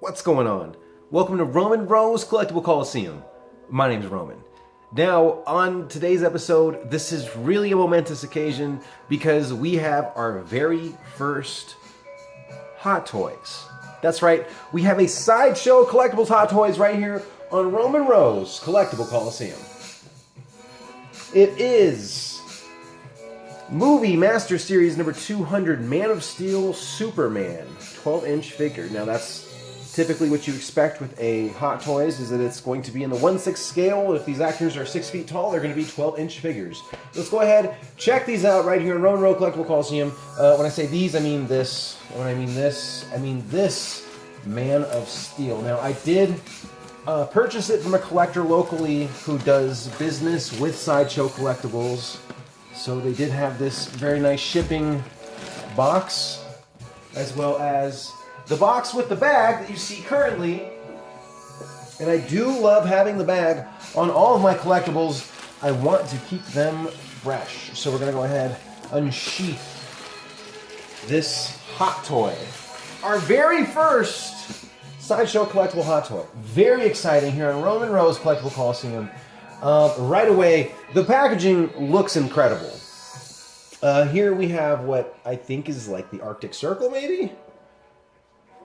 What's going on? Welcome to Roman Rose Collectible Coliseum. My name's Roman. Now, on today's episode, this is really a momentous occasion because we have our very first Hot Toys. That's right, we have a Sideshow Collectibles Hot Toys right here on Roman Rose Collectible Coliseum. It is Movie Master Series number 200 Man of Steel Superman 12-inch figure. Now that's typically what you expect with a Hot Toys, is that it's going to be in the 1/6 scale. If these actors are 6 feet tall, they're going to be 12-inch figures. Let's go ahead, check these out right here in Roman Road Collectible Coliseum. When I say these, I mean this. When I mean this, I mean this Man of Steel. Now, I did purchase it from a collector locally who does business with Sideshow Collectibles. So they did have this very nice shipping box, as well as the box with the bag that you see currently. And I do love having the bag on all of my collectibles. I want to keep them fresh. So we're going to go ahead, unsheath this Hot Toy. Our very first Sideshow Collectible Hot Toy. Very exciting here on Roman Rose Collectible Coliseum. Right away, the packaging looks incredible. Here we have what I think is like the Arctic Circle, maybe?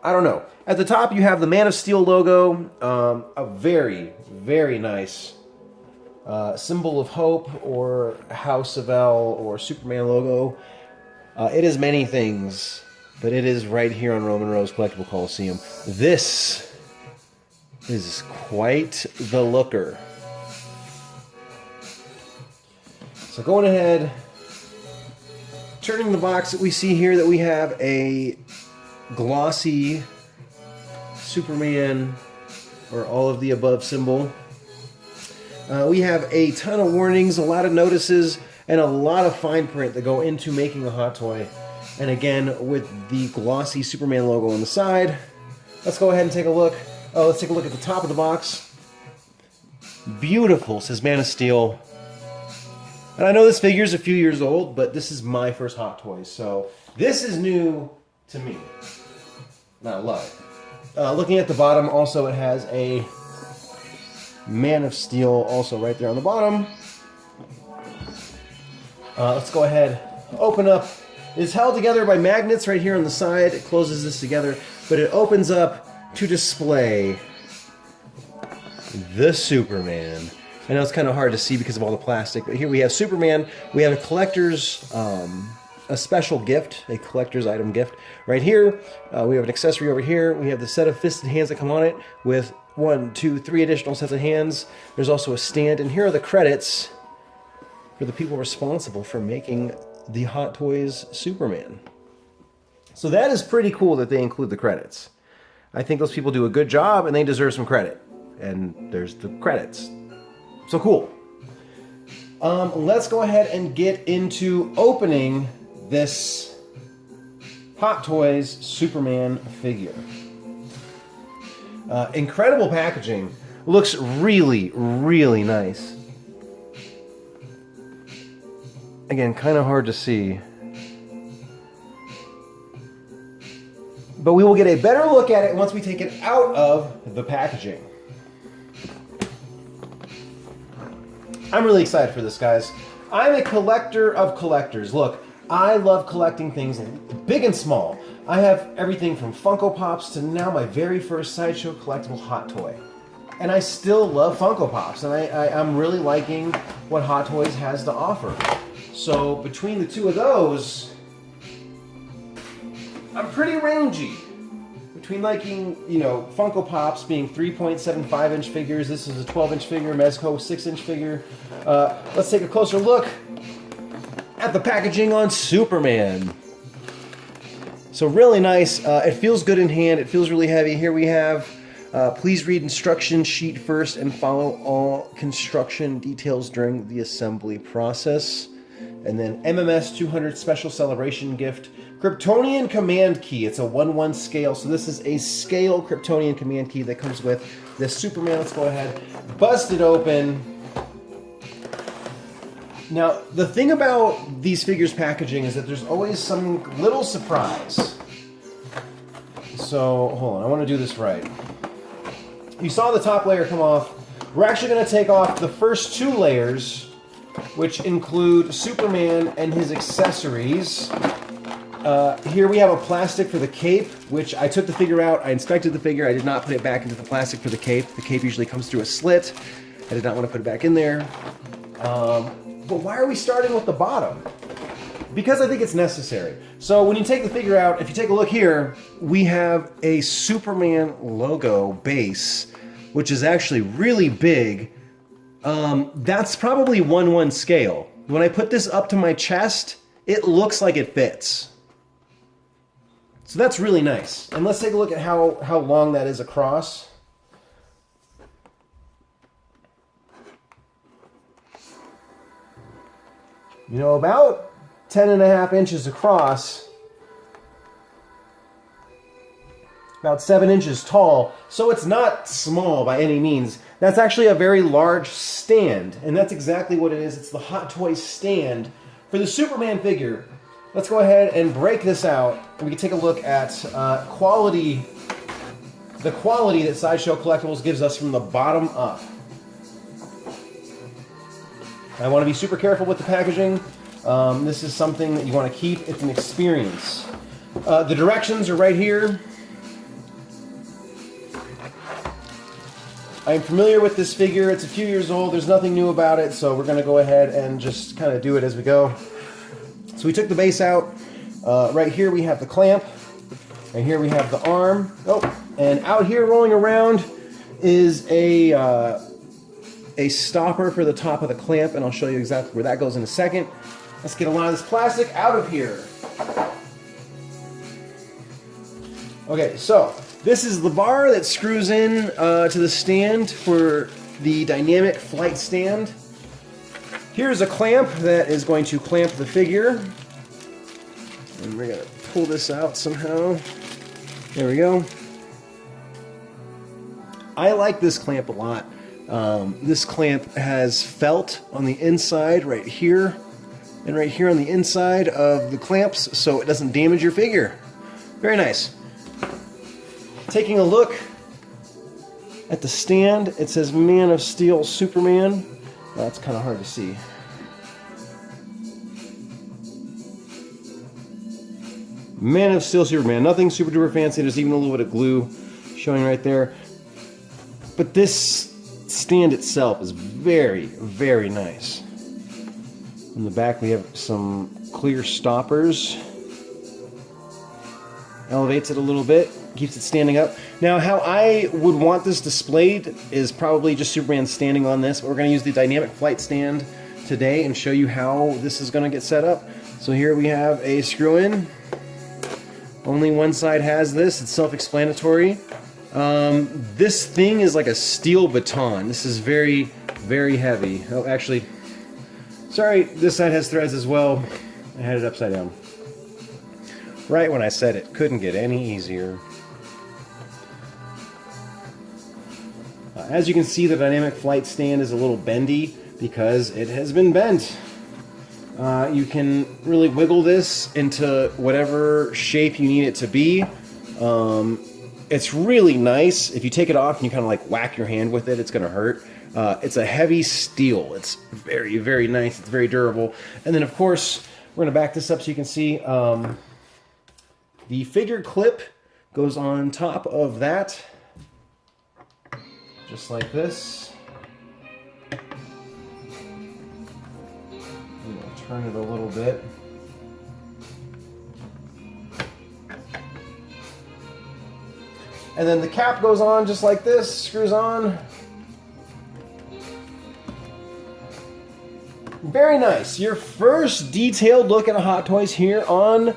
I don't know. At the top, you have the Man of Steel logo, a very, very nice symbol of hope, or House of L, or Superman logo. It is many things, but it is right here on Roman Rose Collectible Coliseum. This is quite the looker. So going ahead, turning the box, that we see here that we have a glossy Superman, or all of the above symbol. We have a ton of warnings, a lot of notices, and a lot of fine print that go into making a Hot Toy. And again, with the glossy Superman logo on the side. Let's go ahead and take a look. Let's take a look at the top of the box. Beautiful, says Man of Steel. And I know this figure is a few years old, but this is my first Hot Toys, so this is new to me. And I love it. Looking at the bottom, also it has a Man of Steel also right there on the bottom. Let's go ahead, open up. It's held together by magnets right here on the side. It closes this together, but it opens up to display the Superman. I know it's kind of hard to see because of all the plastic, but here we have Superman. We have a collector's, a special gift, a collector's item gift. Right here, we have an accessory over here. We have the set of fisted hands that come on it with 1, 2, 3 additional sets of hands. There's also a stand, and here are the credits for the people responsible for making the Hot Toys Superman. So that is pretty cool that they include the credits. I think those people do a good job, and they deserve some credit. And there's the credits. So cool. Let's go ahead and get into opening this Hot Toys Superman figure. Incredible packaging. Looks really, really nice. Again, kind of hard to see. But we will get a better look at it once we take it out of the packaging. I'm really excited for this, guys. I'm a collector of collectors. Look, I love collecting things big and small. I have everything from Funko Pops to now my very first Sideshow Collectible Hot Toy. And I still love Funko Pops, and I'm really liking what Hot Toys has to offer. So between the two of those, I'm pretty rangy. Between liking, you know, Funko Pops being 3.75-inch figures, this is a 12-inch figure, Mezco 6-inch figure. Let's take a closer look at the packaging on Superman. So really nice. It feels good in hand. It feels really heavy. Here we have, please read instruction sheet first and follow all construction details during the assembly process. And then MMS200 special celebration gift. Kryptonian command key. It's a 1/1 scale, so this is a scale Kryptonian command key that comes with this Superman. Let's go ahead, bust it open. Now, the thing about these figures packaging is that there's always some little surprise. So So hold on, I want to do this right. You saw the top layer come off. We're actually going to take off the first 2 layers, which include Superman and his accessories. Here we have a plastic for the cape, which I took the figure out. I inspected the figure. I did not put it back into the plastic for the cape. The cape usually comes through a slit. I did not want to put it back in there. But why are we starting with the bottom? Because I think it's necessary. So when you take the figure out, if you take a look here, we have a Superman logo base, which is actually really big. That's probably 1:1 scale. When I put this up to my chest, it looks like it fits. So that's really nice. And let's take a look at how long that is across. You know, about 10.5 inches across, about 7 inches tall, so it's not small by any means. That's actually a very large stand, and that's exactly what it is. It's the Hot Toys stand for the Superman figure. Let's go ahead and break this out, and we can take a look at the quality that Sideshow Collectibles gives us from the bottom up. I want to be super careful with the packaging. This is something that you want to keep. It's an experience. The directions are right here. I'm familiar with this figure. It's a few years old. There's nothing new about it, so we're going to go ahead and just kind of do it as we go. So we took the base out. Right here we have the clamp. And here we have the arm. Oh, and out here rolling around is a stopper for the top of the clamp, and I'll show you exactly where that goes in a second. Let's get a lot of this plastic out of here. Okay, so this is the bar that screws in to the stand for the dynamic flight stand. Here's a clamp that is going to clamp the figure. And we're going to pull this out somehow. There we go. I like this clamp a lot. This clamp has felt on the inside right here and right here on the inside of the clamps so it doesn't damage your figure. Very nice. Taking a look at the stand, it says Man of Steel Superman. That's kind of hard to see. Man of Steel Superman. Nothing super duper fancy. There's even a little bit of glue showing right there. But this stand itself is very, very nice. In the back we have some clear stoppers. Elevates it a little bit, keeps it standing up. Now how I would want this displayed is probably just Superman standing on this, but we're going to use the dynamic flight stand today and show you how this is going to get set up. So here we have a screw in. Only one side has this, it's self-explanatory. This thing is like a steel baton. This is very, very heavy. Oh, actually, sorry, this side has threads as well. I had it upside down. Right when I said it couldn't get any easier. As you can see, the dynamic flight stand is a little bendy because it has been bent. You can really wiggle this into whatever shape you need it to be. It's really nice. If you take it off and you kind of like whack your hand with it, it's going to hurt. It's a heavy steel. It's very, very nice. It's very durable. And then, of course, we're going to back this up so you can see the figure clip goes on top of that, just like this. I'm going to turn it a little bit. And then the cap goes on just like this, screws on. Very nice. Your first detailed look at a Hot Toys here on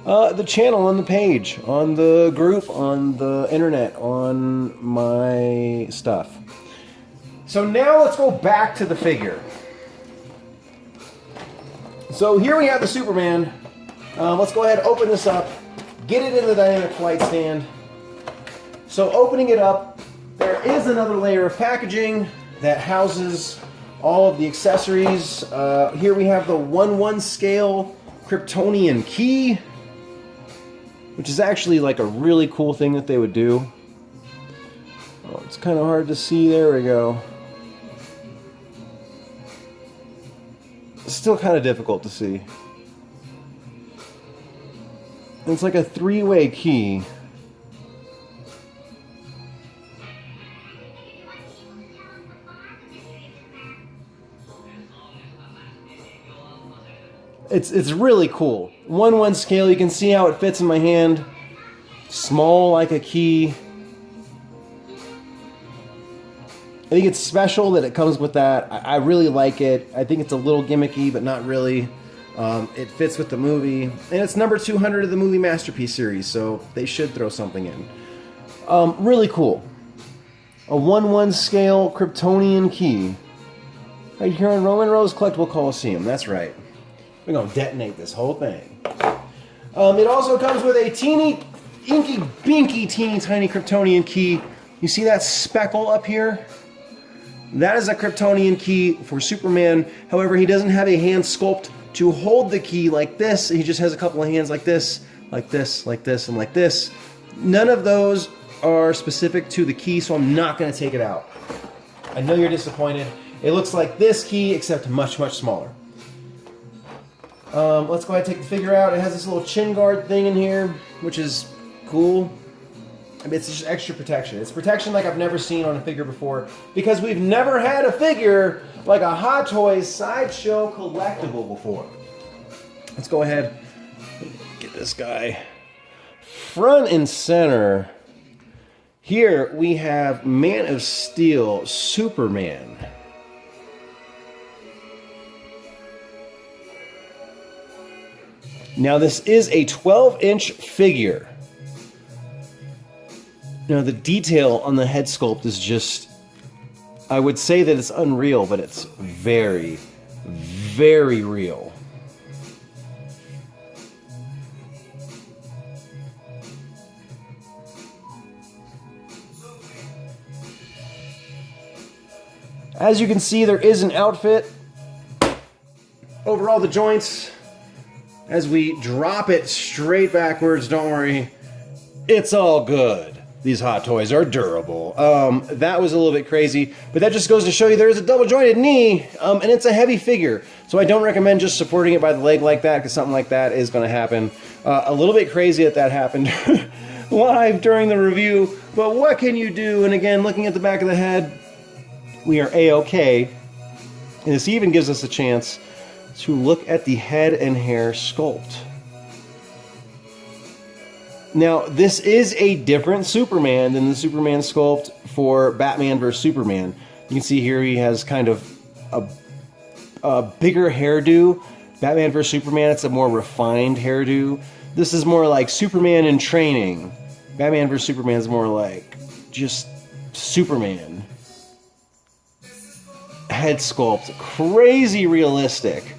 the channel, on the page, on the group, on the internet, on my stuff. So now let's go back to the figure. So here we have the Superman. Let's go ahead and open this up, get it in the dynamic flight stand. So opening it up, there is another layer of packaging that houses all of the accessories. Here we have the 1/1 scale Kryptonian key. which is actually like a really cool thing that they would do. Oh, it's kind of hard to see. There we go. Still kind of difficult to see. It's like a three-way key. It's really cool. 1/1 scale. You can see how it fits in my hand. Small like a key. I think it's special that it comes with that. I really like it. I think it's a little gimmicky, but not really. It fits with the movie. And it's number 200 of the movie Masterpiece series, so they should throw something in. Really cool. A 1/1 scale Kryptonian key. Right here on Roman Rose Collectible Coliseum. That's right. We're going to detonate this whole thing. It also comes with a teeny, inky, binky, teeny, tiny Kryptonian key. You see that speckle up here? That is a Kryptonian key for Superman. However, he doesn't have a hand sculpt to hold the key like this. He just has a couple of hands like this, like this, like this, and like this. None of those are specific to the key, so I'm not going to take it out. I know you're disappointed. It looks like this key, except much, much smaller. Let's go ahead and take the figure out. It has this little chin guard thing in here, which is cool. I mean, it's just extra protection. It's protection like I've never seen on a figure before, because we've never had a figure like a Hot Toys Sideshow Collectible before. Let's go ahead and get this guy front and center. Here we have Man of Steel Superman. Now this is a 12-inch figure. Now the detail on the head sculpt is just, I would say that it's unreal, but it's very, very real. As you can see, there is an outfit over all the joints. As we drop it straight backwards, don't worry, it's all good. These Hot Toys are durable. That was a little bit crazy, but that just goes to show you there is a double jointed knee, and it's a heavy figure. So I don't recommend just supporting it by the leg like that, because something like that is going to happen. A little bit crazy that happened live during the review, but what can you do? And again, looking at the back of the head, we are A-okay. And this even gives us a chance to look at the head and hair sculpt. Now, this is a different Superman than the Superman sculpt for Batman vs. Superman. You can see here he has kind of a bigger hairdo. Batman vs. Superman, it's a more refined hairdo. This is more like Superman in training. Batman vs. Superman is more like just Superman. Head sculpt, crazy realistic.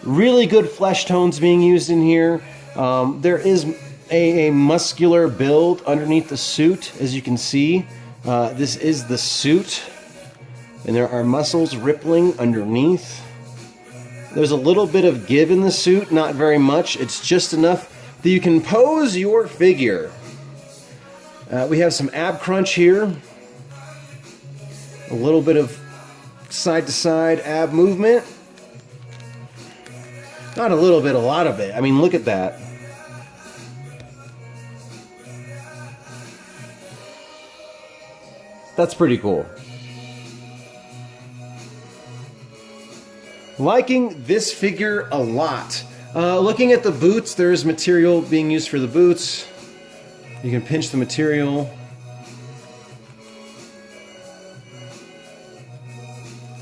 Really good flesh tones being used in here. There is a muscular build underneath the suit, as you can see. This is the suit, and there are muscles rippling underneath. There's a little bit of give in the suit, not very much. It's just enough that you can pose your figure. We have some ab crunch here. A little bit of side-to-side ab movement. Not a little bit, a lot of it. I mean, look at that. That's pretty cool. Liking this figure a lot. Looking at the boots, there's material being used for the boots. You can pinch the material.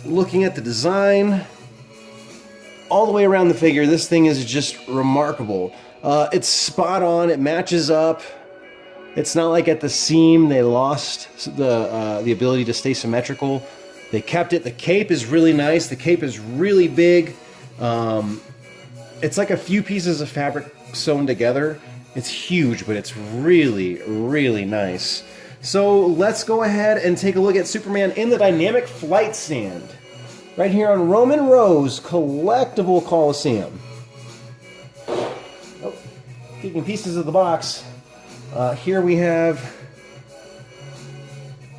Looking at the design, all the way around the figure, this thing is just remarkable. It's spot on, it matches up. It's not like at the seam they lost the ability to stay symmetrical. They kept it. The cape is really nice. The cape is really big. It's like a few pieces of fabric sewn together. It's huge, but it's really, really nice. So let's go ahead and take a look at Superman in the dynamic flight stand. Right here on Roman Rose Collectible Coliseum. Oh. Taking pieces of the box, here we have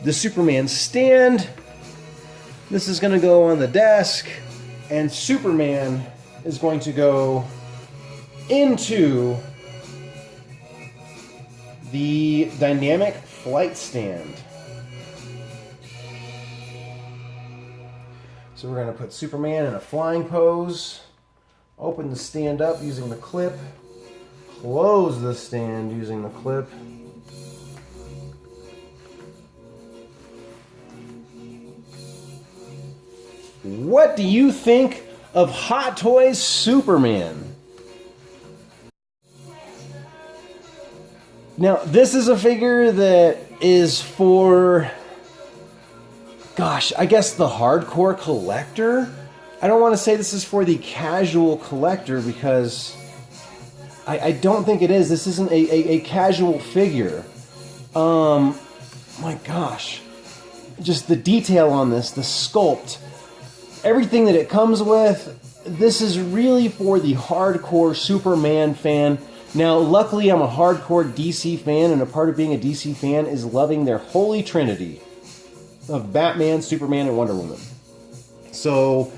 the Superman stand. This is going to go on the desk, and Superman is going to go into the dynamic flight stand. So we're going to put Superman in a flying pose, open the stand up using the clip, close the stand using the clip. What do you think of Hot Toys Superman? Now, this is a figure that is for, gosh, I guess the hardcore collector. I don't want to say this is for the casual collector because I don't think it is. This isn't a casual figure. My gosh. Just the detail on this, the sculpt, everything that it comes with. This is really for the hardcore Superman fan. Now, luckily, I'm a hardcore DC fan, and a part of being a DC fan is loving their holy trinity of Batman, Superman, and Wonder Woman. So,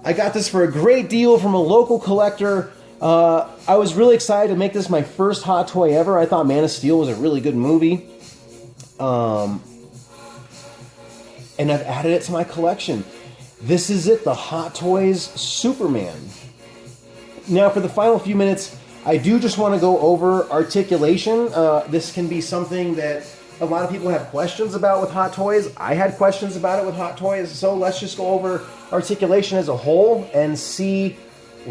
I got this for a great deal from a local collector. I was really excited to make this my first Hot Toy ever. I thought Man of Steel was a really good movie. And I've added it to my collection. This is it, the Hot Toys Superman. Now, for the final few minutes, I do just want to go over articulation. This can be something that a lot of people have questions about with Hot Toys. I had questions about it with Hot Toys, so let's just go over articulation as a whole and see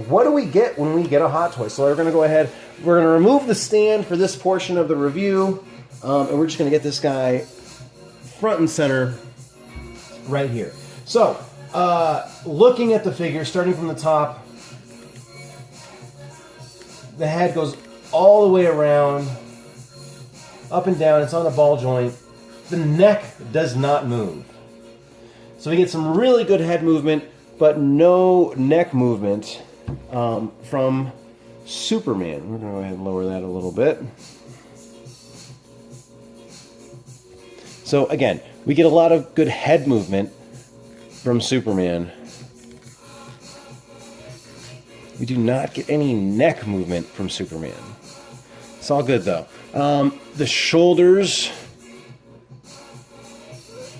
what do we get when we get a Hot Toy. So we're going to go ahead, we're going to remove the stand for this portion of the review, and we're just going to get this guy front and center right here. So, looking at the figure, starting from the top, the head goes all the way around, up and down. It's on a ball joint. The neck does not move. So we get some really good head movement, but no neck movement from Superman. We're going to go ahead and lower that a little bit. So again, we get a lot of good head movement from Superman. We do not get any neck movement from Superman. It's all good though. The shoulders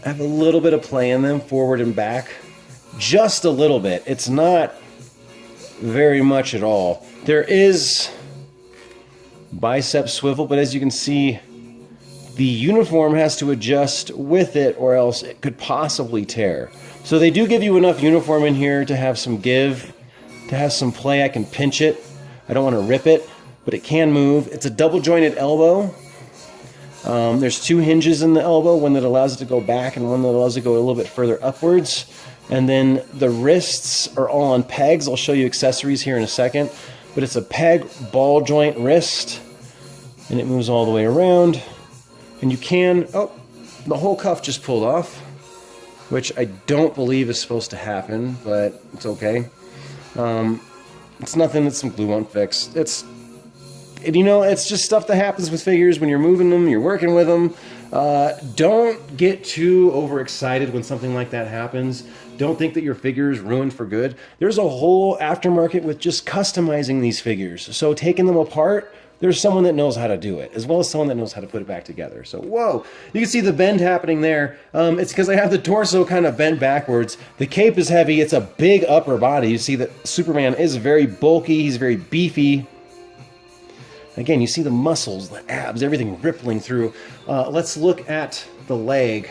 have a little bit of play in them, forward and back. Just a little bit. It's not very much at all. There is bicep swivel, but as you can see, the uniform has to adjust with it or else it could possibly tear. So they do give you enough uniform in here to have some give, to have some play. I can pinch it. I don't want to rip it, but it can move. It's a double jointed elbow. There's two hinges in the elbow, one that allows it to go back and one that allows it to go a little bit further upwards. And then the wrists are all on pegs. I'll show you accessories here in a second. But it's a peg ball joint wrist, and it moves all the way around. And you can, oh, the whole cuff just pulled off, which I don't believe is supposed to happen, but it's okay. It's nothing that some glue won't fix. It's just stuff that happens with figures when you're moving them, you're working with them. Don't get too overexcited when something like that happens. Don't think that your figure is ruined for good. There's a whole aftermarket with just customizing these figures. So taking them apart, there's someone that knows how to do it, as well as someone that knows how to put it back together. So, whoa, you can see the bend happening there. It's because I have the torso kind of bent backwards. The cape is heavy. It's a big upper body. You see that Superman is very bulky. He's very beefy. Again, you see the muscles, the abs, everything rippling through. Let's look at the leg.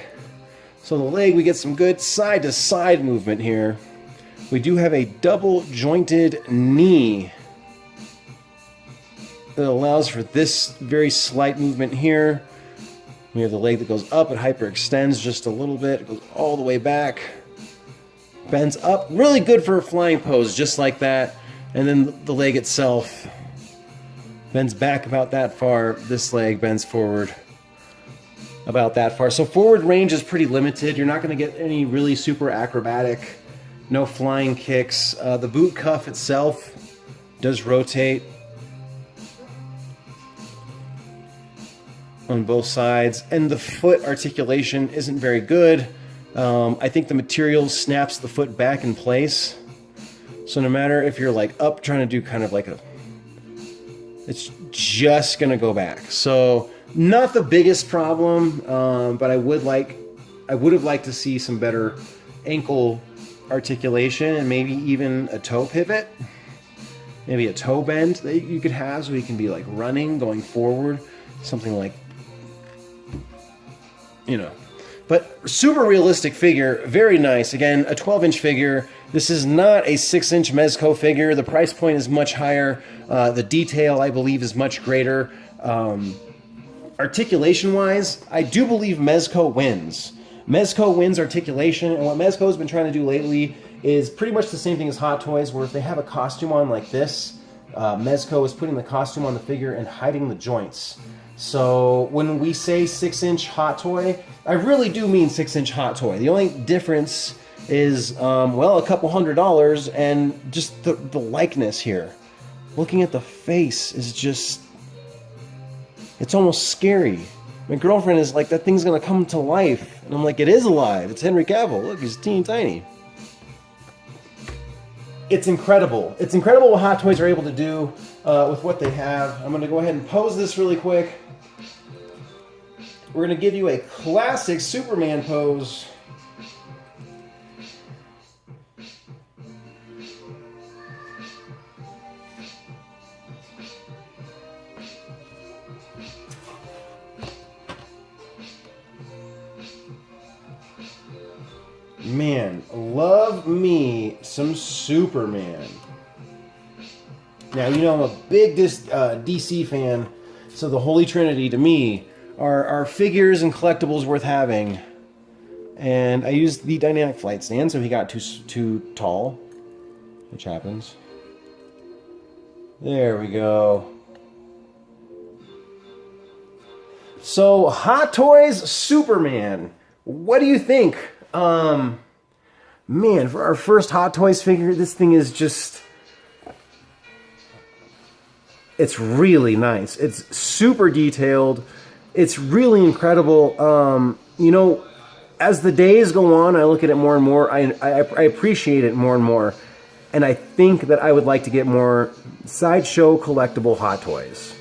So the leg, we get some good side-to-side movement here. We do have a double-jointed knee that allows for this very slight movement here. We have the leg that goes up, it hyperextends just a little bit, it goes all the way back, bends up, really good for a flying pose, just like that. And then the leg itself bends back about that far. This leg bends forward about that far. So forward range is pretty limited. You're not going to get any really super acrobatic, no flying kicks. The boot cuff itself does rotate. on both sides, and the foot articulation isn't very good. I think the material snaps the foot back in place. So no matter if you're like up trying to do kind of like a, it's just gonna go back. So not the biggest problem, but I would have liked to see some better ankle articulation and maybe even a toe pivot, maybe a toe bend that you could have so you can be like running, going forward, something like, you know. But super realistic figure, very nice. Again, a 12-inch figure. This is not a 6-inch Mezco figure. The price point is much higher. The detail, I believe, is much greater. Articulation-wise, I do believe Mezco wins. Mezco wins articulation, and what Mezco's been trying to do lately is pretty much the same thing as Hot Toys, where if they have a costume on like this, Mezco is putting the costume on the figure and hiding the joints. So when we say 6-inch Hot Toy, I really do mean 6-inch Hot Toy. The only difference is, well, a couple $100 and just the likeness here. Looking at the face is just, it's almost scary. My girlfriend is like, that thing's gonna come to life. And I'm like, it is alive. It's Henry Cavill. Look, he's teeny tiny. It's incredible. It's incredible what Hot Toys are able to do with what they have. I'm gonna go ahead and pose this really quick. We're going to give you a classic Superman pose. Man, love me some Superman. Now, you know I'm a big DC fan, so the Holy Trinity to me are figures and collectibles worth having. And I used the dynamic flight stand, so he got too tall, which happens. There we go. So, Hot Toys Superman. What do you think? Man, for our first Hot Toys figure, this thing is just, it's really nice. It's super detailed. It's really incredible. You know, as the days go on, I look at it more and more. I appreciate it more and more. And I think that I would like to get more Sideshow collectible Hot Toys.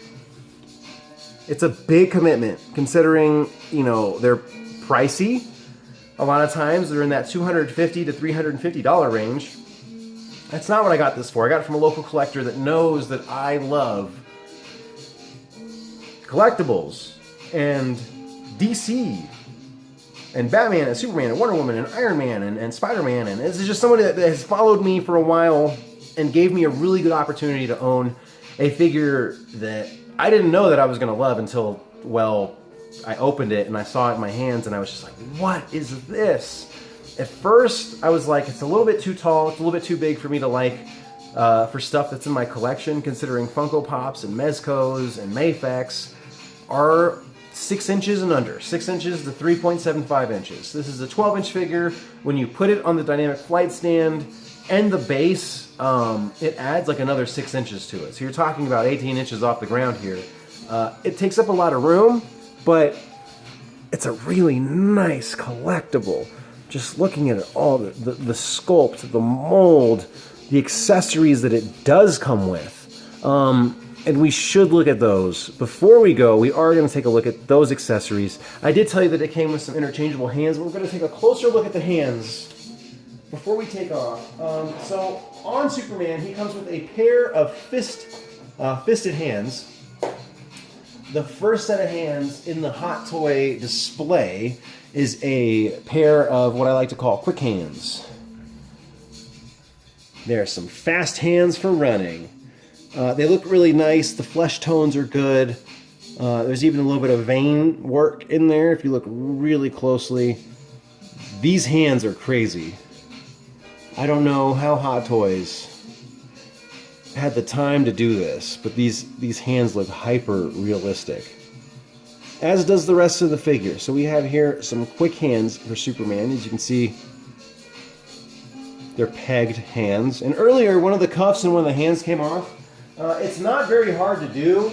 It's a big commitment, considering, you know, they're pricey. A lot of times they're in that $250 to $350 range. That's not what I got this for. I got it from a local collector that knows that I love collectibles and DC and Batman and Superman and Wonder Woman and Iron Man and Spider-Man, and this is just somebody that has followed me for a while and gave me a really good opportunity to own a figure that I didn't know that I was going to love until, well, I opened it and I saw it in my hands and I was just like, what is this? At first, I was like, it's a little bit too tall, it's a little bit too big for me to like for stuff that's in my collection, considering Funko Pops and Mezcos and Mafex are 6 inches and under, 6 inches to 3.75 inches. This is a 12-inch figure. When you put it on the dynamic flight stand and the base, it adds like another 6 inches to it. So you're talking about 18 inches off the ground here. It takes up a lot of room, but it's a really nice collectible. Just looking at it all, the sculpt, the mold, the accessories that it does come with. And we should look at those. Before we go, we are going to take a look at those accessories. I did tell you that it came with some interchangeable hands, but we're going to take a closer look at the hands before we take off. So on Superman, he comes with a pair of fisted hands. The first set of hands in the Hot Toy display is a pair of what I like to call quick hands. There are some fast hands for running. They look really nice. The flesh tones are good. There's even a little bit of vein work in there if you look really closely. These hands are crazy. I don't know how Hot Toys had the time to do this, but these hands look hyper realistic, as does the rest of the figure. So we have here some quick hands for Superman. As you can see, they're pegged hands. And earlier, one of the cuffs and one of the hands came off. It's not very hard to do.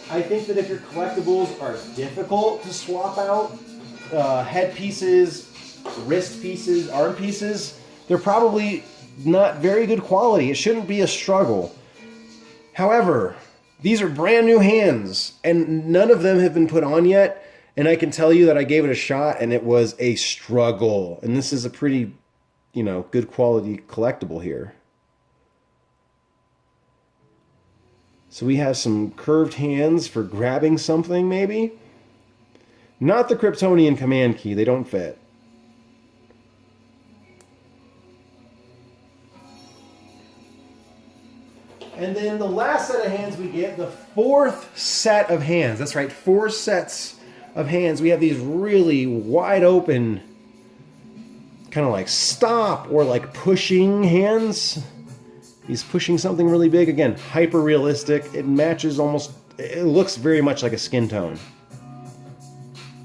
I think that if your collectibles are difficult to swap out, head pieces, wrist pieces, arm pieces, they're probably not very good quality. It shouldn't be a struggle. However, these are brand new hands, and none of them have been put on yet, and I can tell you that I gave it a shot, and it was a struggle. And this is a pretty, you know, good quality collectible here. So we have some curved hands for grabbing something, maybe. Not the Kryptonian command key. They don't fit. And then the last set of hands we get, the fourth set of hands. That's right, 4 sets of hands. We have these really wide open, kind of like stop or like pushing hands. He's pushing something really big. Again, hyper realistic. It matches almost, it looks very much like a skin tone.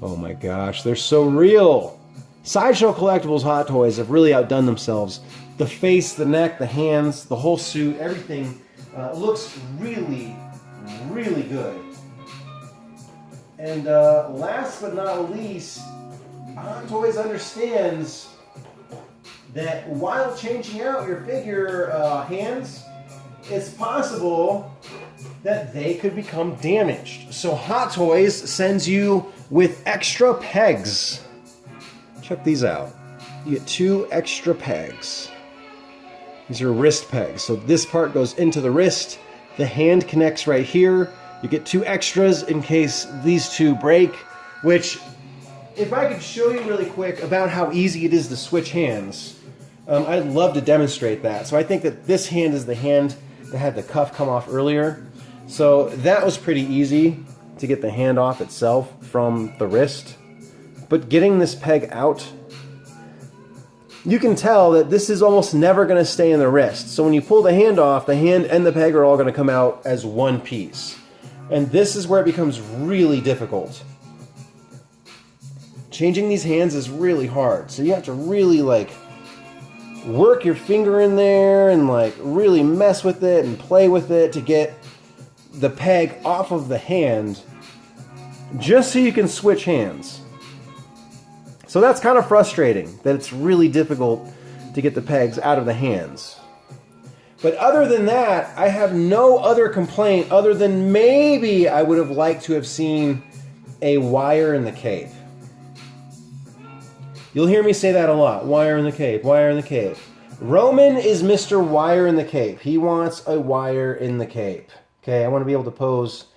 Oh my gosh, they're so real. Sideshow Collectibles Hot Toys have really outdone themselves. The face, the neck, the hands, the whole suit, everything looks really, really good. And last but not least, Hot Toys understands that while changing out your figure hands, it's possible that they could become damaged. So Hot Toys sends you with extra pegs. Check these out. You get 2 extra pegs. These are wrist pegs. So this part goes into the wrist. The hand connects right here. You get 2 extras in case these 2 break, which, if I could show you really quick about how easy it is to switch hands, I'd love to demonstrate that. So I think that this hand is the hand that had the cuff come off earlier. So that was pretty easy to get the hand off itself from the wrist. But getting this peg out, you can tell that this is almost never going to stay in the wrist. So when you pull the hand off, the hand and the peg are all going to come out as one piece. And this is where it becomes really difficult. Changing these hands is really hard. So you have to really like work your finger in there and like really mess with it and play with it to get the peg off of the hand just so you can switch hands. So that's kind of frustrating that it's really difficult to get the pegs out of the hands. But other than that, I have no other complaint other than maybe I would have liked to have seen a wire in the cape. You'll hear me say that a lot. Wire in the cape, wire in the cape. Roman is Mr. Wire in the cape. He wants a wire in the cape. Okay, I want to be able to pose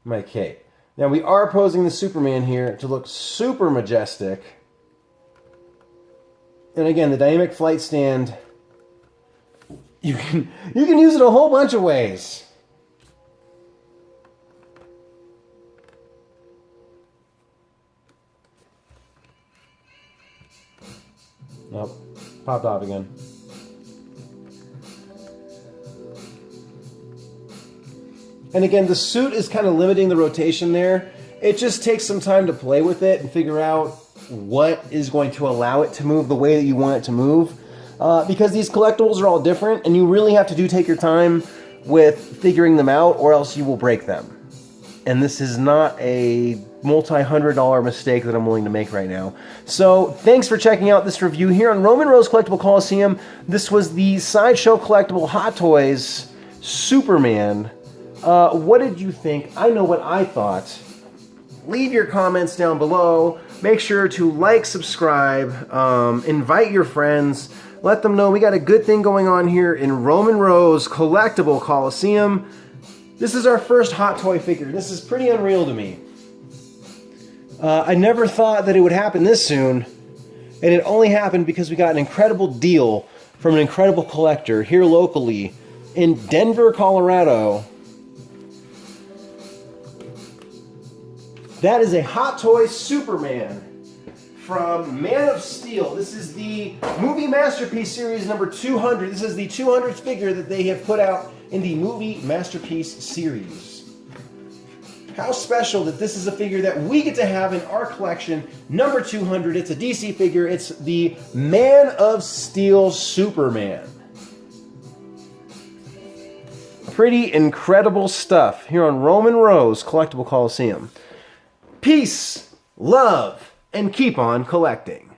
my cape. Now we are posing the Superman here to look super majestic. And again, the dynamic flight stand, you can use it a whole bunch of ways. Nope, popped off again. And again, the suit is kind of limiting the rotation there. It just takes some time to play with it and figure out what is going to allow it to move the way that you want it to move. Because these collectibles are all different, and you really have to take your time with figuring them out, or else you will break them. And this is not a multi-$100 mistake that I'm willing to make right now. So thanks for checking out this review here on Roman Rose Collectible Coliseum. This was the Sideshow Collectible Hot Toys Superman. What did you think? I know what I thought. Leave your comments down below. Make sure to like, subscribe, invite your friends. Let them know we got a good thing going on here in Roman Rose Collectible Coliseum. This is our first Hot Toy figure. This is pretty unreal to me. I never thought that it would happen this soon, and it only happened because we got an incredible deal from an incredible collector here locally in Denver, Colorado. That is a Hot Toy Superman from Man of Steel. This is the Movie Masterpiece Series number 200. This is the 200th figure that they have put out in the Movie Masterpiece Series. How special that this is a figure that we get to have in our collection, number 200. It's a DC figure. It's the Man of Steel Superman. pretty incredible stuff here on Roman Rose Collectible Coliseum. Peace, love, and keep on collecting.